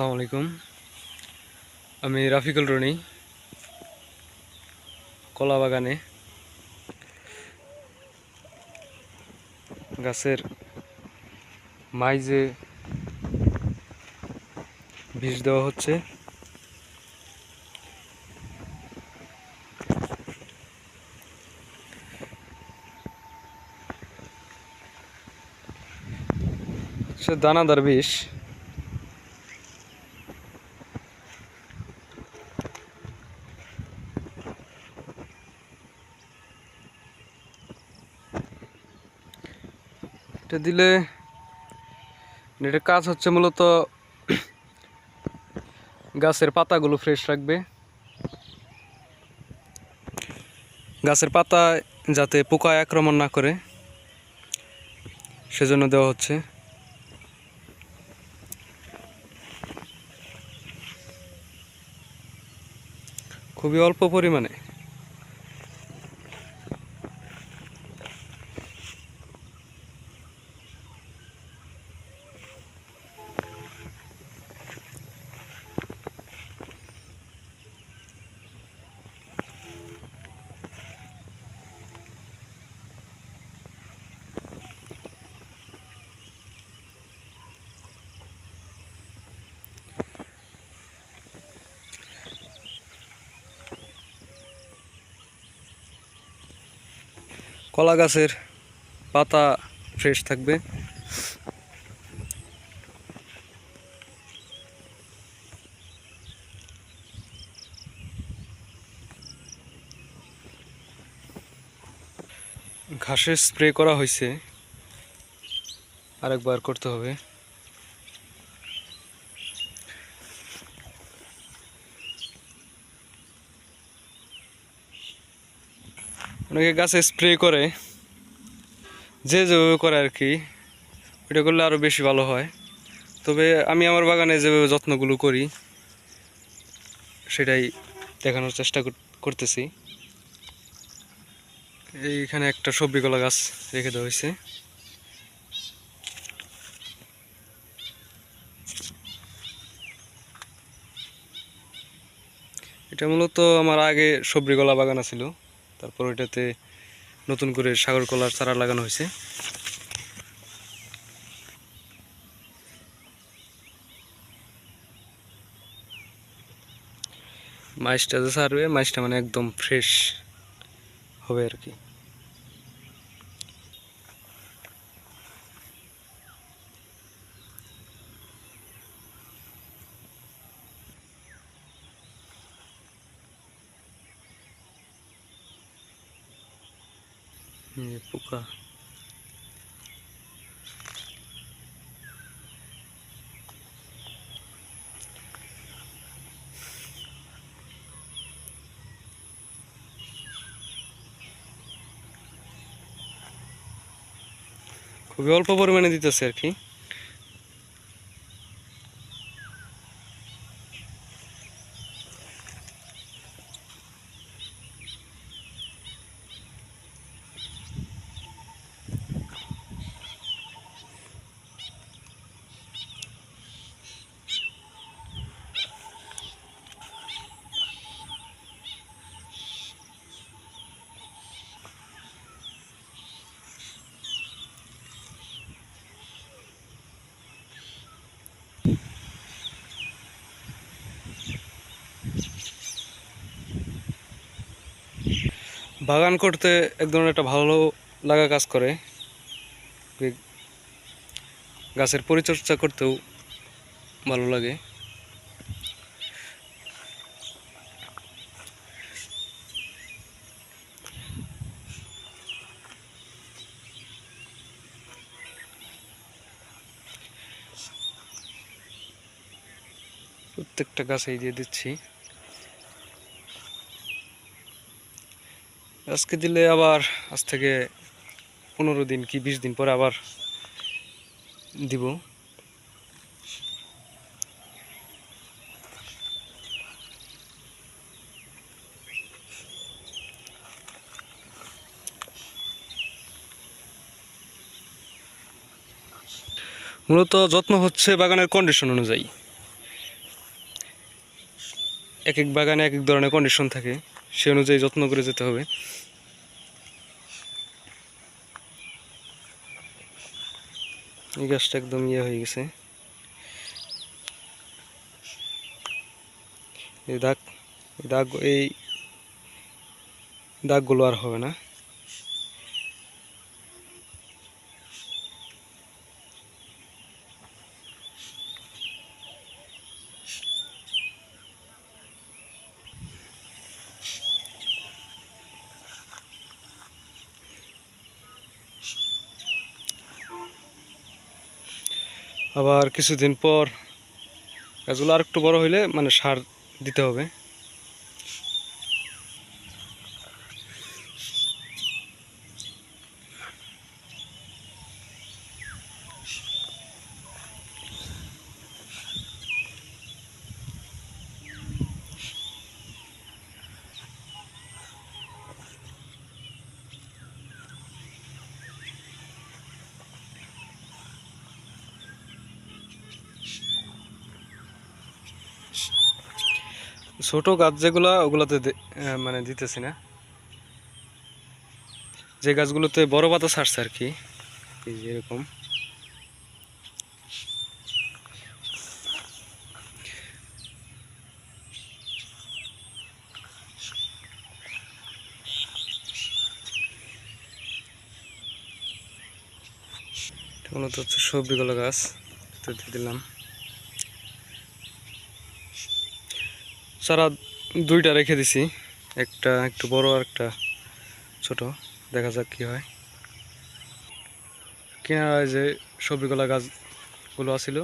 আসসালামু আলাইকুম। আমি রাফিকুল রনি, কলা বাগানে গাছের মাইজে বীজ দেওয়া হচ্ছে। সে দানাদার বিষ। এটা দিলে এটার কাজ হচ্ছে মূলত গাছের পাতাগুলো ফ্রেশ রাখবে, গাছের পাতায় যাতে পোকায় আক্রমণ না করে সেজন্য দেওয়া হচ্ছে। খুবই অল্প পরিমাণে। কলা গাছের পাতা ফ্রেশ থাকবে। ঘাসের স্প্রে করা হয়েছে, আরেকবার করতে হবে। অনেকে গাছে স্প্রে করে, যে যেভাবে করে আর কি, এটা করলে আরও বেশি ভালো হয়। তবে আমি আমার বাগানে যেভাবে যত্নগুলো করি সেটাই দেখানোর চেষ্টা করতেছি। এইখানে একটা সবজি কলা গাছ রেখে দেওয়া হয়েছে। এটা মূলত আমার আগে সবজি কলা বাগান ছিল, তারপর এটাতে নতুন করে সাগর কলার চারা লাগানো হয়েছে। মাছটা যে ছাড়বে, মাছটা মানে একদম ফ্রেশ হবে আর কি। পোকা খুবই অল্প পরিমাণে দিতেছে আর কি। বাগান করতে এক ধরনের একটা ভালো লাগা কাজ করে। গাছের পরিচর্যা করতেও ভালো লাগে। প্রত্যেকটা গাছেই দিয়ে দিচ্ছি। আজকে দিলে আবার আজ থেকে 15 দিন কি 20 দিন পরে আবার দিব। মূলত যত্ন হচ্ছে বাগানের কন্ডিশন অনুযায়ী। এক এক বাগানে এক এক ধরনের কন্ডিশন থাকে, সে অনুযায়ী যত্ন করে যেতে হবে। এই গাছটা একদম ইয়ে হয়ে গেছে, এই এই দাগগুলো আর হবে না। আবার কিছুদিন পর গাছগুলো আর একটু বড় হইলে মানে সার দিতে হবে। ছোট গাছ যেগুলা ওগুলাতে মানে দিতেছি না, যে গাছগুলোতে বড় পাতা ছাড়ছে আর কি, এই যে এরকম। মূলত হচ্ছে সবজিগুলো গাছ তো দিয়ে দিলাম। চারা দুইটা রেখে দিছি, একটা একটু বড় আর একটা ছোট, দেখা যাক কি হয়। কিনারায় যে সবজিগুলা গাছগুলো আছিল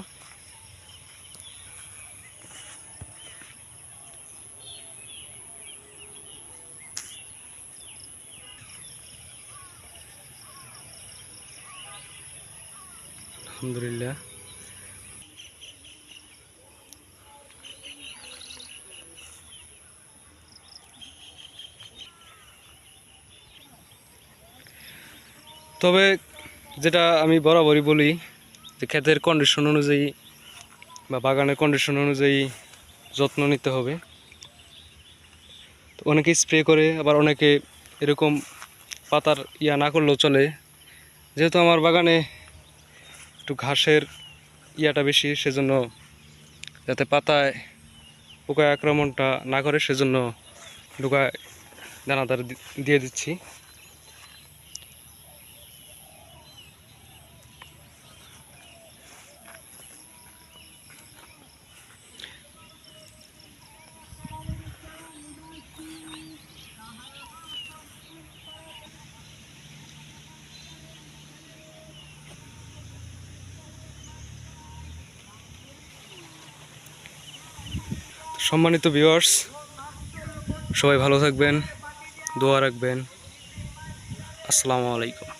আলহামদুলিল্লাহ। তবে যেটা আমি বরাবরই বলি যে ক্ষেতের কন্ডিশন অনুযায়ী বা বাগানের কন্ডিশন অনুযায়ী যত্ন নিতে হবে। তো অনেকে স্প্রে করে, আবার অনেকে এরকম পাতার ইয়া না করলেও চলে। যেহেতু আমার বাগানে একটু ঘাসের ইয়াটা বেশি, সেজন্য যাতে পাতায় পোকায় আক্রমণটা না করে সেজন্য ডোকায় দানাদার দিয়ে দিচ্ছি। সম্মানিত ভিউয়ার্স, সবাই ভালো থাকবেন, দোয়া রাখবেন। আসসালামু আলাইকুম।